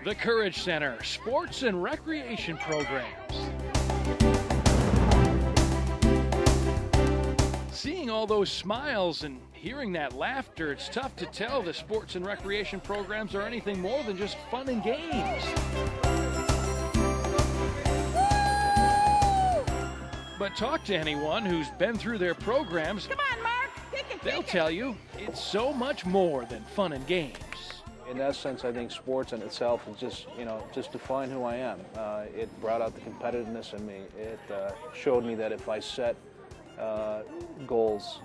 The Courage Center Sports and Recreation Programs. Seeing all those smiles and hearing that laughter, it's tough to tell the sports and recreation programs are anything more than just fun and games. But talk to anyone who's been through their programs. Come on, Mark. They'll tell you it's so much more than fun and games. In that sense, I think sports in itself is just defined who I am. It brought out the competitiveness in me. It showed me that if I set goals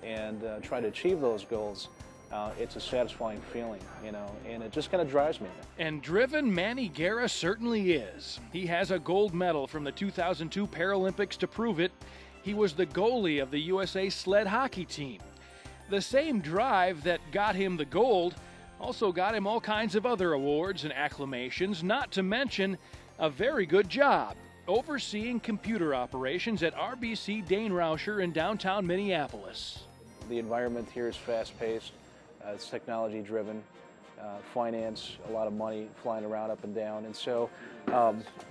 and try to achieve those goals, it's a satisfying feeling, and it just kind of drives me. And driven Manny Guerra certainly is. He has a gold medal from the 2002 Paralympics to prove it. He was the goalie of the USA sled hockey team. The same drive that got him the gold also got him all kinds of other awards and acclamations, not to mention a very good job overseeing computer operations at RBC Dane Rauscher in downtown Minneapolis. The environment here is fast-paced, it's technology-driven, finance, a lot of money flying around up and down, and so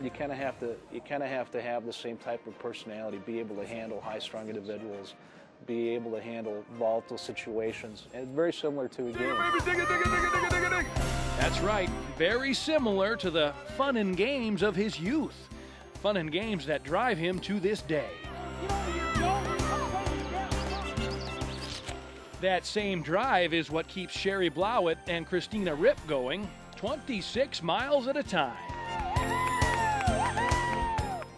you kind of have to have the same type of personality, be able to handle high-strung individuals, be able to handle volatile situations, and it's very similar to a game. That's right, very similar to the fun and games of his youth. Fun and games that drive him to this day. That same drive is what keeps Sherry Blowett and Christina Ripp going 26 miles at a time.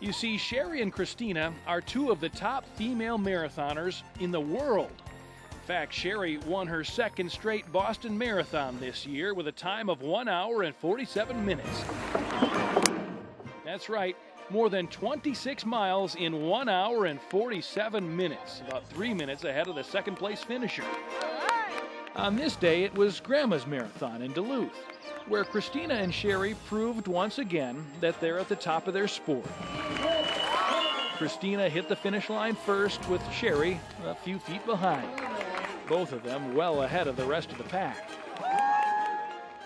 You see, Sherry and Christina are two of the top female marathoners in the world. In fact, Sherry won her second straight Boston Marathon this year with a time of 1 hour and 47 minutes. That's right, more than 26 miles in 1 hour and 47 minutes, about 3 minutes ahead of the second place finisher. On this day, it was Grandma's Marathon in Duluth, where Christina and Sherry proved once again that they're at the top of their sport. Christina hit the finish line first, with Sherry a few feet behind. Both of them well ahead of the rest of the pack.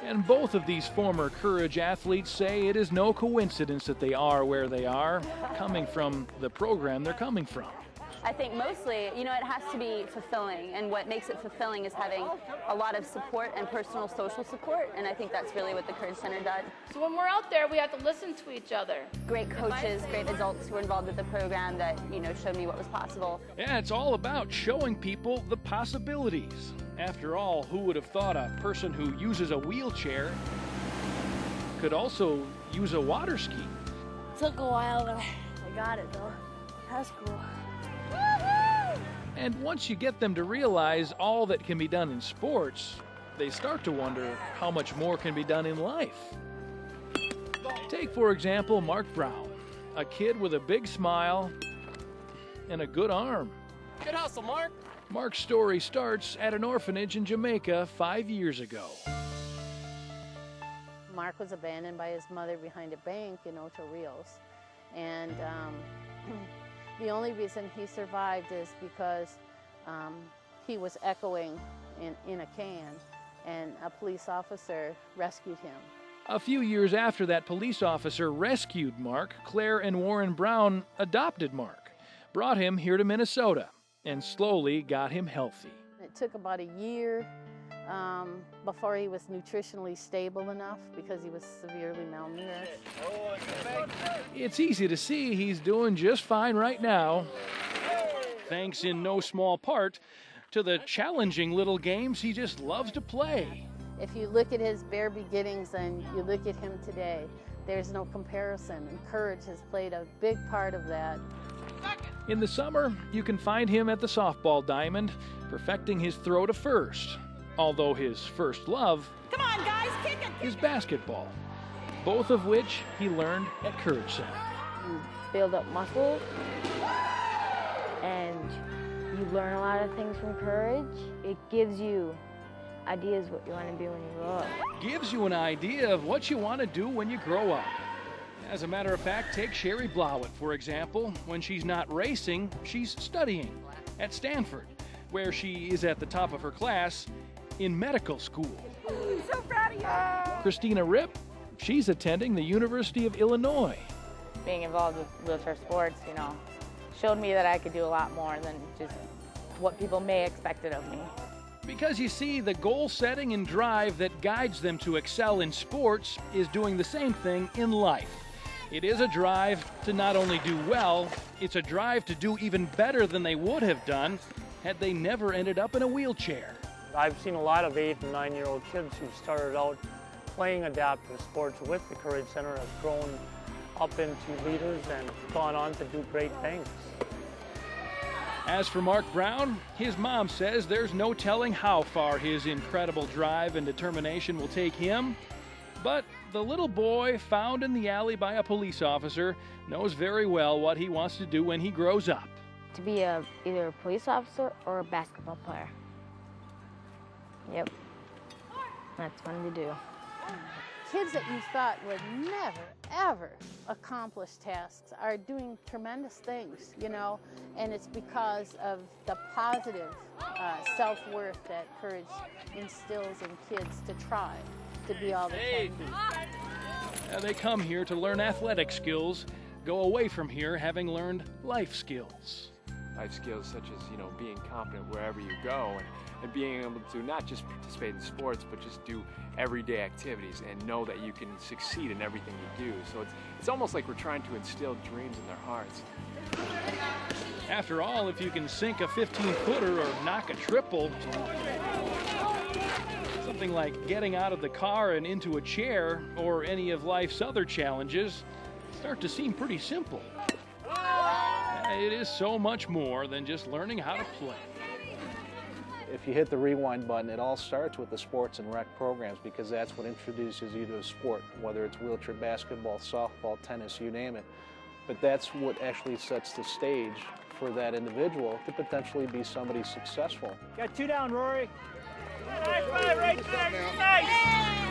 And both of these former Courage athletes say it is no coincidence that they are where they are, coming from the program they're coming from. I think mostly, it has to be fulfilling, and what makes it fulfilling is having a lot of support and personal social support, and I think that's really what the Courage Center does. So when we're out there, we have to listen to each other. Great coaches, great adults who were involved with the program that, showed me what was possible. Yeah, it's all about showing people the possibilities. After all, who would have thought a person who uses a wheelchair could also use a water ski? Took a while, but I got it though. That's cool. And once you get them to realize all that can be done in sports, they start to wonder how much more can be done in life. Take, for example, Mark Brown, a kid with a big smile and a good arm. Good hustle, Mark. Mark's story starts at an orphanage in Jamaica 5 years ago. Mark was abandoned by his mother behind a bank in Ocho Rios. And the only reason he survived is because he was echoing in a can, and a police officer rescued him. A few years after that police officer rescued Mark, Claire and Warren Brown adopted Mark, brought him here to Minnesota, and slowly got him healthy. It took about a year before he was nutritionally stable enough because he was severely malnourished. It's easy to see he's doing just fine right now, thanks in no small part to the challenging little games he just loves to play. If you look at his bare beginnings and you look at him today, there's no comparison, and Courage has played a big part of that. In the summer, you can find him at the softball diamond, perfecting his throw to first, although his first love Come on, guys, kick it! is basketball, both of which he learned at Courage Center. You build up muscle, and you learn a lot of things from Courage. It gives you ideas what you want to be when you grow up. Gives you an idea of what you want to do when you grow up. As a matter of fact, take Sherry Blowett, for example. When she's not racing, she's studying at Stanford, where she is at the top of her class in medical school. So proud of you! Christina Ripp She's attending the University of Illinois. Being involved with wheelchair sports, you know, showed me that I could do a lot more than just what people may expect of me. Because you see, the goal setting and drive that guides them to excel in sports is doing the same thing in life. It is a drive to not only do well, it's a drive to do even better than they would have done had they never ended up in a wheelchair. I've seen a lot of 8- and 9-year-old kids who started out playing adaptive sports with the Courage Center have grown up into leaders and gone on to do great things. As for Mark Brown, his mom says there's no telling how far his incredible drive and determination will take him. But the little boy found in the alley by a police officer knows very well what he wants to do when he grows up. To be either a police officer or a basketball player. Yep. That's fun to do. Kids that you thought would never, ever accomplish tasks are doing tremendous things, you know, and it's because of the positive self-worth that Courage instills in kids to try to be all they can be. They come here to learn athletic skills, go away from here having learned life skills. Life skills such as, you know, being confident wherever you go and being able to not just participate in sports, but just do everyday activities and know that you can succeed in everything you do. So it's almost like we're trying to instill dreams in their hearts. After all, if you can sink a 15-footer or knock a triple, something like getting out of the car and into a chair or any of life's other challenges start to seem pretty simple. It is so much more than just learning how to play. If you hit the rewind button, it all starts with the sports and rec programs because that's what introduces you to a sport, whether it's wheelchair basketball, softball, tennis, you name it. But that's what actually sets the stage for that individual to potentially be somebody successful. Got 2 down, Rory. High five right there. Nice.